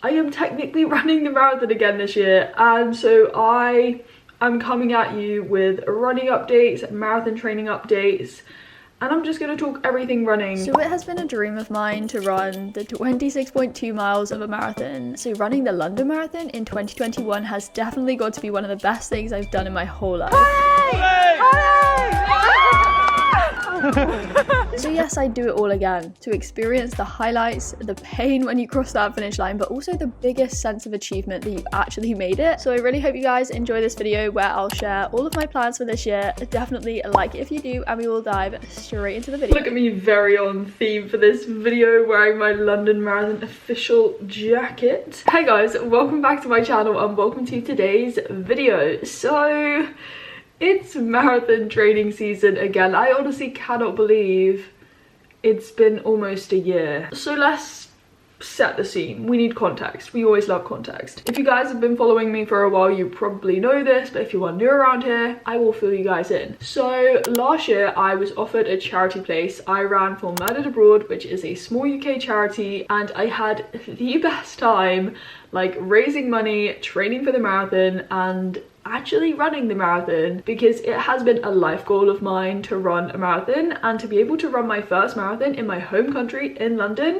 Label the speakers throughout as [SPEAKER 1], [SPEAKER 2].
[SPEAKER 1] I am technically running the marathon again this year, and so I am coming at you with running updates, marathon training updates, and I'm just going to talk everything running. So it has been a dream of mine to run the 26.2 miles of a marathon. So running the London Marathon in 2021 has definitely got to be one of the best things I've done in my whole life. Hooray! So yes, I'd do it all again, to experience the highlights, the pain when you cross that finish line, but also the biggest sense of achievement that you actually made it. So I really hope you guys enjoy this video where I'll share all of my plans for this year. Definitely like it if you do, and we will dive straight into the video. Look at me, very on theme for this video, wearing my London Marathon official jacket. Hey guys, welcome back to my channel and welcome to today's video. So it's marathon training season again. I honestly cannot believe it's been almost a year. So let's set the scene. We need context. We always love context. If you guys have been following me for a while, you probably know this, but if you are new around here, I will fill you guys in. So last year I was offered a charity place. I ran for Murdered Abroad, which is a small UK charity, and I had the best time, like raising money, training for the marathon, and actually running the marathon, because it has been a life goal of mine to run a marathon, and to be able to run my first marathon in my home country in London,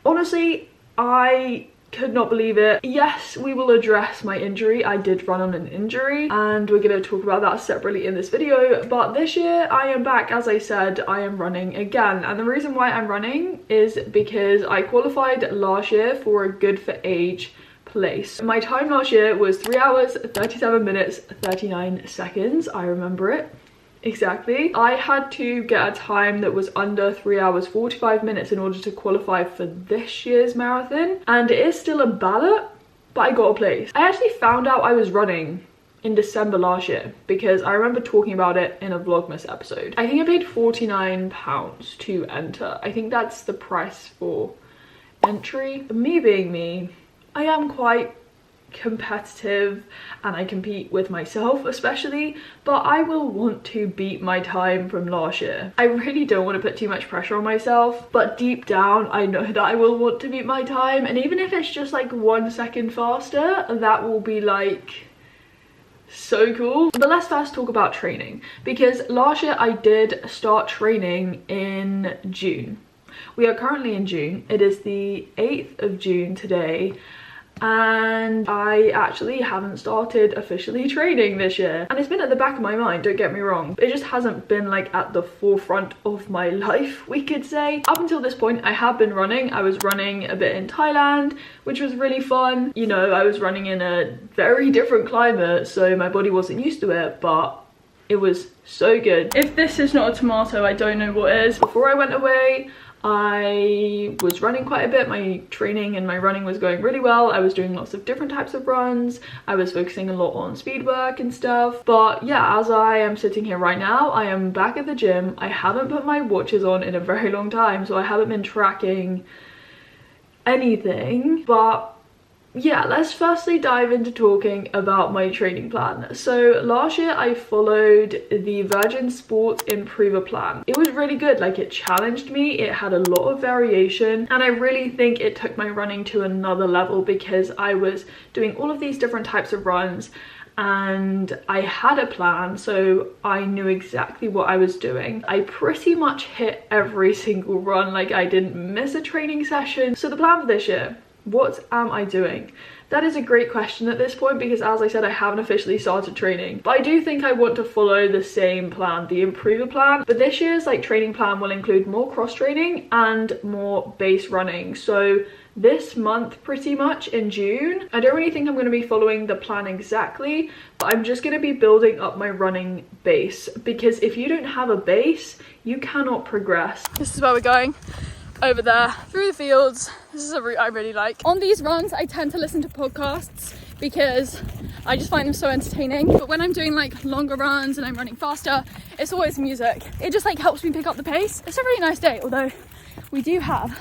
[SPEAKER 1] honestly, I could not believe it. Yes, we will address my injury. I did run on an injury and we're going to talk about that separately in this video, but this year I am back. As I said, I am running again, and the reason why I'm running is because I qualified last year for a good for age place. My time last year was 3 hours 37 minutes 39 seconds. I remember it exactly. I had to get a time that was under 3 hours 45 minutes in order to qualify for this year's marathon, and it is still a ballot, but I got a place. I actually found out I was running in December last year because I remember talking about it in a Vlogmas episode. I think I paid £49 to enter. I think that's the price for entry. Me being me, I am quite competitive and I compete with myself especially, but I will want to beat my time from last year. I really don't want to put too much pressure on myself, but deep down I know that I will want to beat my time, and even if it's just like 1 second faster, that will be like so cool. But let's first talk about training, because last year I did start training in June. We are currently in June. It is the 8th of June today, and I actually haven't started officially training this year, and it's been at the back of my mind, don't get me wrong. It just hasn't been like at the forefront of my life, we could say. Up until this point I have been running. I was running a bit in Thailand, which was really fun. You know, I was running in a very different climate, so my body wasn't used to it, but it was so good. If this is not a tomato, I don't know what is. Before I went away, I was running quite a bit. My training and my running was going really well. I was doing lots of different types of runs. I was focusing a lot on speed work and stuff. But yeah, as I am sitting here right now, I am back at the gym. I haven't put my watches on in a very long time, so I haven't been tracking anything. But yeah, let's firstly dive into talking about my training plan. So last year I followed the Virgin Sports Improver plan. It was really good. Like, it challenged me, it had a lot of variation, and I really think it took my running to another level, because I was doing all of these different types of runs and I had a plan, so I knew exactly what I was doing. I pretty much hit every single run. Like, I didn't miss a training session. So the plan for this year, what am I doing? That is a great question at this point, because as I said, I haven't officially started training, but I do think I want to follow the same plan, the Improver plan. But this year's like training plan will include more cross training and more base running. So this month, pretty much in June, I don't really think I'm going to be following the plan exactly, but I'm just going to be building up my running base, because if you don't have a base, you cannot progress. This is where we're going. Over there through the fields. This is a route I really like. On these runs I tend to listen to podcasts because I just find them so entertaining, but when I'm doing like longer runs and I'm running faster, it's always music. It just like helps me pick up the pace. It's a really nice day, although we do have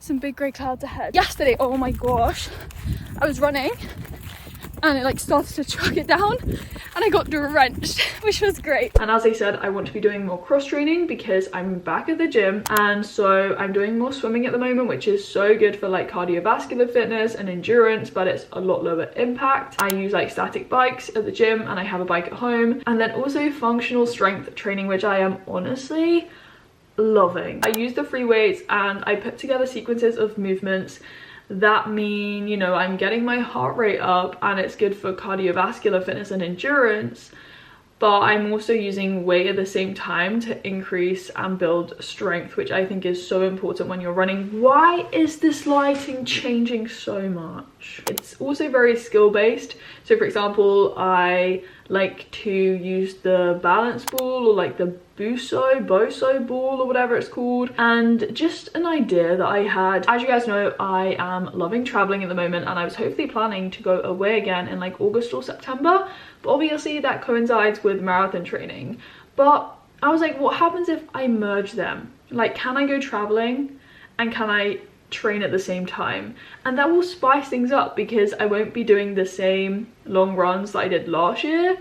[SPEAKER 1] some big grey clouds ahead. Yesterday, oh my gosh, I was running and it like started to chuck it down and I got drenched, which was great. And as I said, I want to be doing more cross training because I'm back at the gym, and so I'm doing more swimming at the moment, which is so good for like cardiovascular fitness and endurance, but it's a lot lower impact. I use like static bikes at the gym and I have a bike at home, and then also functional strength training, which I am honestly loving. I use the free weights and I put together sequences of movements that mean, you know, I'm getting my heart rate up and it's good for cardiovascular fitness and endurance, but I'm also using weight at the same time to increase and build strength, which I think is so important when you're running. Why is this lighting changing so much? It's also very skill based. So for example, I like to use the balance ball or like the boso ball or whatever it's called. And just an idea that I had, as you guys know, I am loving traveling at the moment, and I was hopefully planning to go away again in like August or September, but obviously that coincides with marathon training. But I was like, what happens if I merge them? Like, can I go traveling and can I train at the same time? And that will spice things up because I won't be doing the same long runs that I did last year,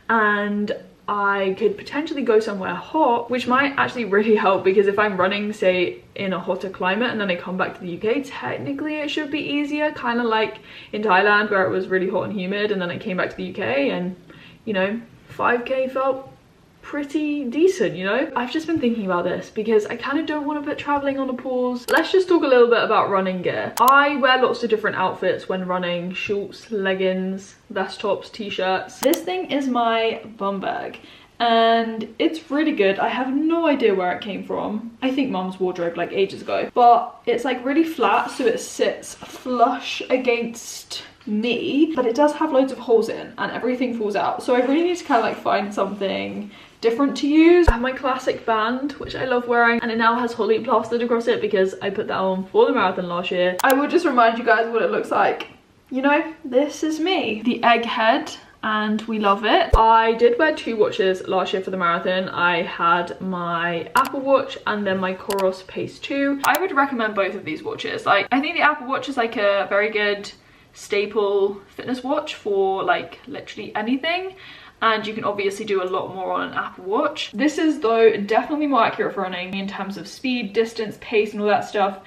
[SPEAKER 1] and I could potentially go somewhere hot, which might actually really help, because if I'm running say in a hotter climate and then I come back to the UK, technically it should be easier, kind of like in Thailand where it was really hot and humid, and then I came back to the UK and, you know, 5k felt pretty decent, you know? I've just been thinking about this because I kind of don't want to put traveling on a pause. Let's just talk a little bit about running gear. I wear lots of different outfits when running: shorts, leggings, vest tops, t-shirts. This thing is my bum bag and it's really good. I have no idea where it came from. I think mum's wardrobe like ages ago, but it's like really flat, so it sits flush against me, but it does have loads of holes in and everything falls out, so I really need to kind of like find something different to use. I have my classic band, which I love wearing, and it now has holly plastered across it because I put that on for the marathon last year. I will just remind you guys what it looks like. You know, this is me, the egghead, and we love it. I did wear 2 watches last year for the marathon. I had my Apple Watch and then my Coros Pace 2. I would recommend both of these watches. Like, I think the Apple Watch is like a very good staple fitness watch for like literally anything, and you can obviously do a lot more on an Apple Watch. This is though definitely more accurate for running in terms of speed, distance, pace and all that stuff,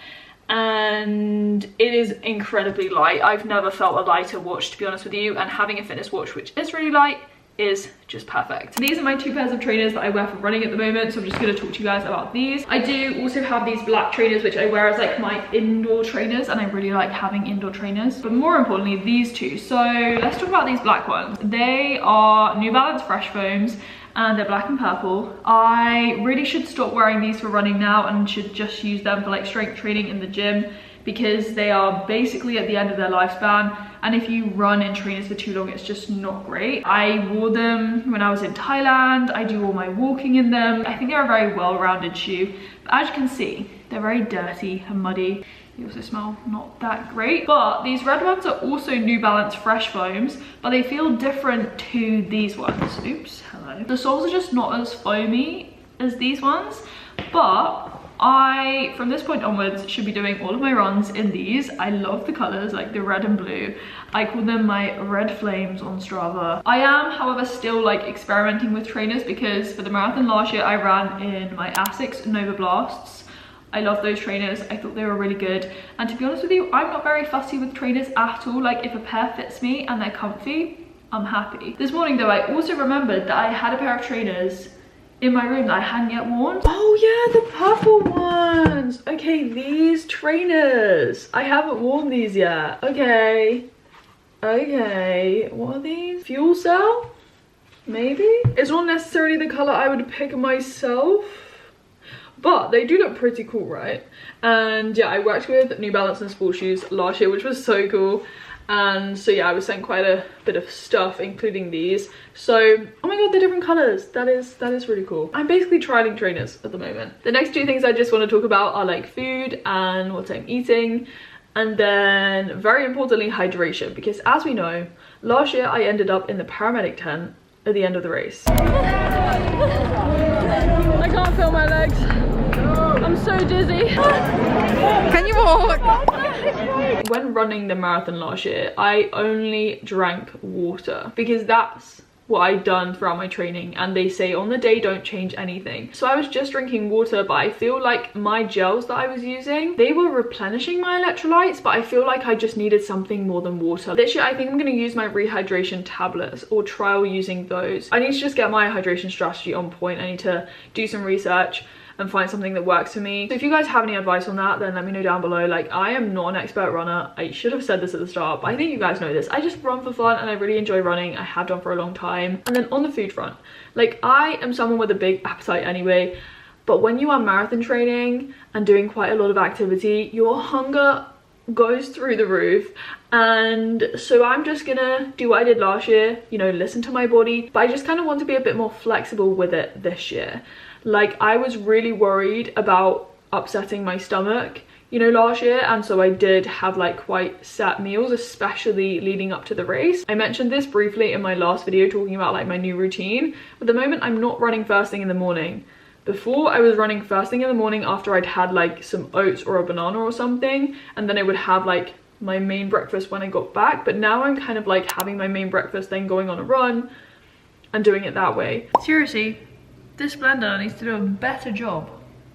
[SPEAKER 1] and it is incredibly light. I've never felt a lighter watch, to be honest with you, and having a fitness watch which is really light is just perfect. These are my 2 pairs of trainers that I wear for running at the moment, so I'm just going to talk to you guys about these. I do also have these black trainers which I wear as like my indoor trainers, and I really like having indoor trainers, but more importantly these 2. So let's talk about these black ones. They are New Balance Fresh Foams and they're black and purple. I really should stop wearing these for running now and should just use them for like strength training in the gym, because they are basically at the end of their lifespan, and if you run in trainers for too long it's just not great. I wore them when I was in Thailand. I do all my walking in them. I think they're a very well-rounded shoe, but as you can see they're very dirty and muddy. They also smell not that great. But these red ones are also New Balance Fresh Foams, but they feel different to these ones. Oops, hello. The soles are just not as foamy as these ones, but I, from this point onwards, should be doing all of my runs in these. I love the colours, like the red and blue. I call them my red flames on Strava. I am, however, still like experimenting with trainers, because for the marathon last year I ran in my Asics Nova Blasts. I love those trainers. I thought they were really good, and to be honest with you, I'm not very fussy with trainers at all. Like, if a pair fits me and they're comfy, I'm happy. This morning though, I also remembered that I had a pair of trainers in my room that I hadn't yet worn. Oh yeah, the purple ones. Okay, these trainers. I haven't worn these yet. Okay, what are these? Fuel Cell? Maybe? It's not necessarily the color I would pick myself, but they do look pretty cool, right? And yeah, I worked with New Balance and Sport Shoes last year, which was so cool. And so yeah, I was sent quite a bit of stuff, including these. So, oh my god, they're different colors. That is really cool. I'm basically trialing trainers at the moment. The next 2 things I just want to talk about are like food and what I'm eating, and then very importantly, hydration, because as we know, last year I ended up in the paramedic tent at the end of the race. I can't feel my legs. I'm so dizzy. Can you walk? When running the marathon last year, I only drank water because that's what I'd done throughout my training, and they say on the day don't change anything. So I was just drinking water, but I feel like my gels that I was using, they were replenishing my electrolytes, but I feel like I just needed something more than water. This year I think I'm going to use my rehydration tablets or trial using those. I need to just get my hydration strategy on point. I need to do some research and find something that works for me. So if you guys have any advice on that, then let me know down below. Like, I am not an expert runner. I should have said this at the start, but I think you guys know this. I just run for fun and I really enjoy running. I have done for a long time. And then on the food front, like, I am someone with a big appetite anyway, but when you are marathon training and doing quite a lot of activity, your hunger goes through the roof. And so I'm just gonna do what I did last year, you know, listen to my body, but I just kind of want to be a bit more flexible with it this year. Like, I was really worried about upsetting my stomach, you know, last year, and so I did have like quite set meals, especially leading up to the race. I mentioned this briefly in my last video talking about like my new routine. At the moment I'm not running first thing in the morning. Before, I was running first thing in the morning after I'd had like some oats or a banana or something, and then I would have like my main breakfast when I got back. But now I'm kind of like having my main breakfast, then going on a run and doing it that way. Seriously, this blender needs to do a better job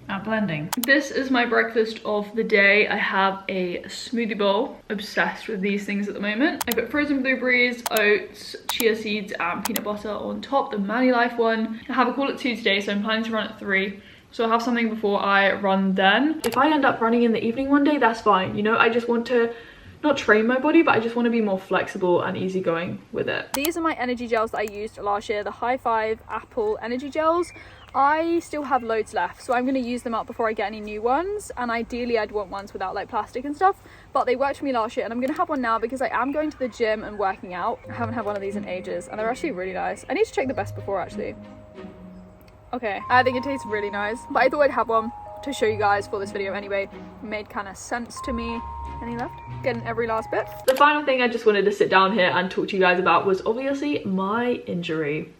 [SPEAKER 1] at blending. This is my breakfast of the day. I have a smoothie bowl. Obsessed with these things at the moment. I put frozen blueberries, oats, chia seeds and peanut butter on top, the Manny Life one. I have a call at 2 today, so I'm planning to run at 3. So I'll have something before I run then. If I end up running in the evening one day, that's fine. You know, I just want to not train my body, but I just want to be more flexible and easygoing with it. These are my energy gels that I used last year, the High Five Apple energy gels. I still have loads left, so I'm going to use them up before I get any new ones, and ideally I'd want ones without like plastic and stuff, but they worked for me last year, and I'm going to have one now because I am going to the gym and working out. I haven't had one of these in ages, and they're actually really nice. I need to check the best before actually. Okay, I think it tastes really nice, but I thought I'd have one to show you guys for this video anyway. It made kind of sense to me. Any left? Getting every last bit. The final thing I just wanted to sit down here and talk to you guys about was obviously my injury.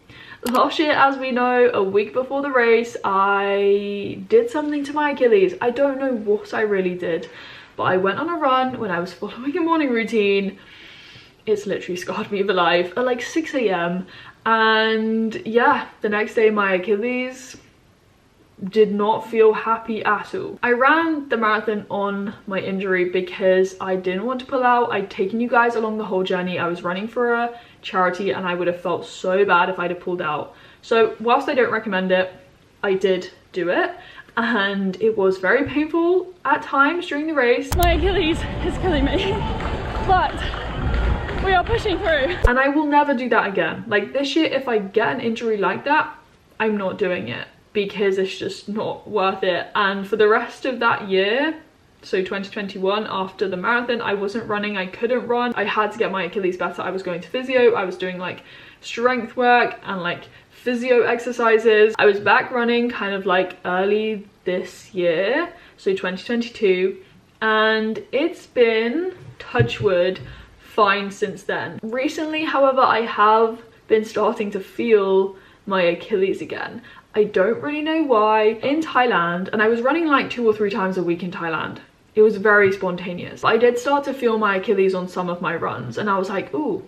[SPEAKER 1] Last year, as we know, a week before the race, I did something to my Achilles. I don't know what I really did, but I went on a run when I was following a morning routine. It's literally scarred me for life at like 6 AM. And yeah, the next day my Achilles did not feel happy at all. I ran the marathon on my injury because I didn't want to pull out. I'd taken you guys along the whole journey. I was running for a charity and I would have felt so bad if I'd have pulled out. So whilst I don't recommend it, I did do it, and it was very painful at times during the race. My Achilles is killing me, but we are pushing through. And I will never do that again. Like, this year, if I get an injury like that, I'm not doing it, because it's just not worth it. And for the rest of that year, so 2021, after the marathon, I wasn't running. I couldn't run. I had to get my Achilles better. I was going to physio. I was doing like strength work and like physio exercises. I was back running kind of like early this year, so 2022, and it's been, touch wood, fine since then. Recently, however, I have been starting to feel my Achilles again. I don't really know why. In Thailand, and I was running like 2 or 3 times a week in Thailand. It was very spontaneous. I did start to feel my Achilles on some of my runs, and I was like, ooh,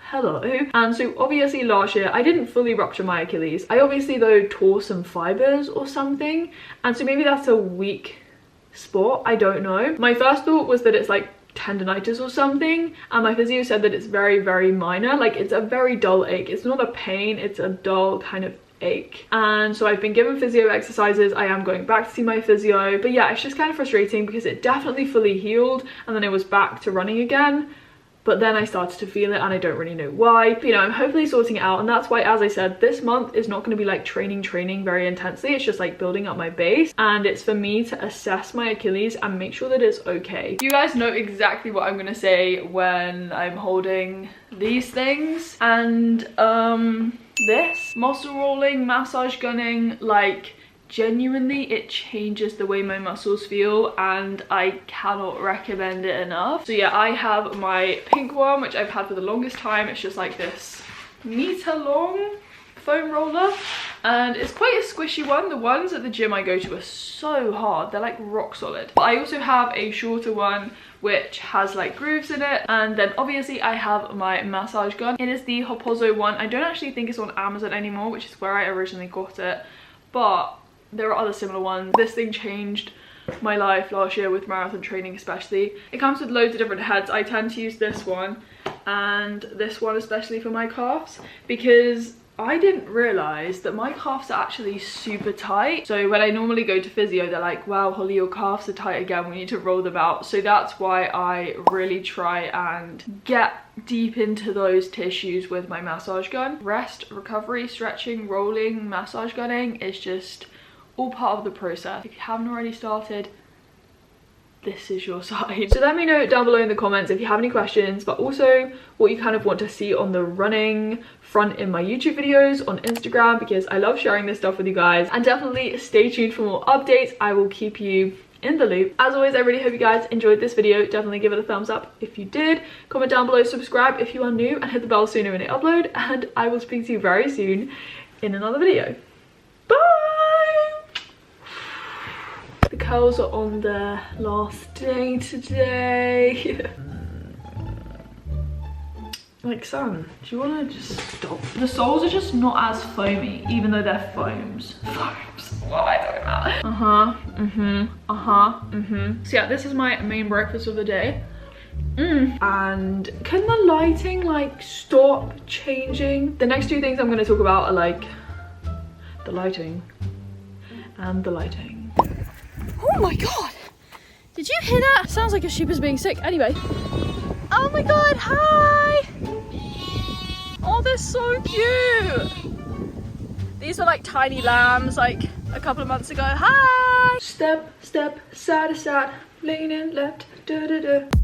[SPEAKER 1] hello. And so obviously last year I didn't fully rupture my Achilles. I obviously though tore some fibers or something, and so maybe that's a weak spot, I don't know. My first thought was that it's like tendonitis or something, and my physio said that it's very, very minor. Like, it's a very dull ache. It's not a pain, it's a dull kind of ache. And so I've been given physio exercises. I am going back to see my physio, but yeah, it's just kind of frustrating because it definitely fully healed and then it was back to running again, but then I started to feel it and I don't really know why. But, you know, I'm hopefully sorting it out, and that's why, as I said, this month is not going to be like training very intensely. It's just like building up my base, and it's for me to assess my Achilles and make sure that it's okay. You guys know exactly what I'm going to say when I'm holding these things. And this muscle rolling, massage gunning, like, genuinely it changes the way my muscles feel, and I cannot recommend it enough. So yeah, I have my pink one, which I've had for the longest time. It's just like this meter long foam roller, and it's quite a squishy one. The ones at the gym I go to are so hard, they're like rock solid. But I also have a shorter one which has like grooves in it, and then obviously I have my massage gun. It is the Hoppozo one. I don't actually think it's on Amazon anymore, which is where I originally got it, but there are other similar ones. This thing changed my life last year with marathon training especially. It comes with loads of different heads. I tend to use this one and this one especially for my calves, because I didn't realise that my calves are actually super tight. So when I normally go to physio, they're like, wow, Holly, your calves are tight again, we need to roll them out. So that's why I really try and get deep into those tissues with my massage gun. Rest, recovery, stretching, rolling, massage gunning is just all part of the process. If you haven't already started, this is your sign. So let me know down below in the comments if you have any questions, but also what you kind of want to see on the running front in my YouTube videos, on Instagram, because I love sharing this stuff with you guys. And definitely stay tuned for more updates. I will keep you in the loop. As always, I really hope you guys enjoyed this video. Definitely give it a thumbs up if you did. Comment down below, subscribe if you are new, and hit the bell sooner when I upload. And I will speak to you very soon in another video. Bye! The curls are on their last day today. Like, son, do you want to just stop? The soles are just not as foamy, even though they're foams. Foams, what am I talking about? So yeah, this is my main breakfast of the day. And can the lighting like stop changing? The next two things I'm going to talk about are like the lighting and the lighting. Oh my god! Did you hear that? Sounds like a sheep is being sick. Anyway. Oh my god, hi! Oh, they're so cute! These were like tiny lambs like a couple of months ago. Hi! Step, step, side to side, leaning left, da da da.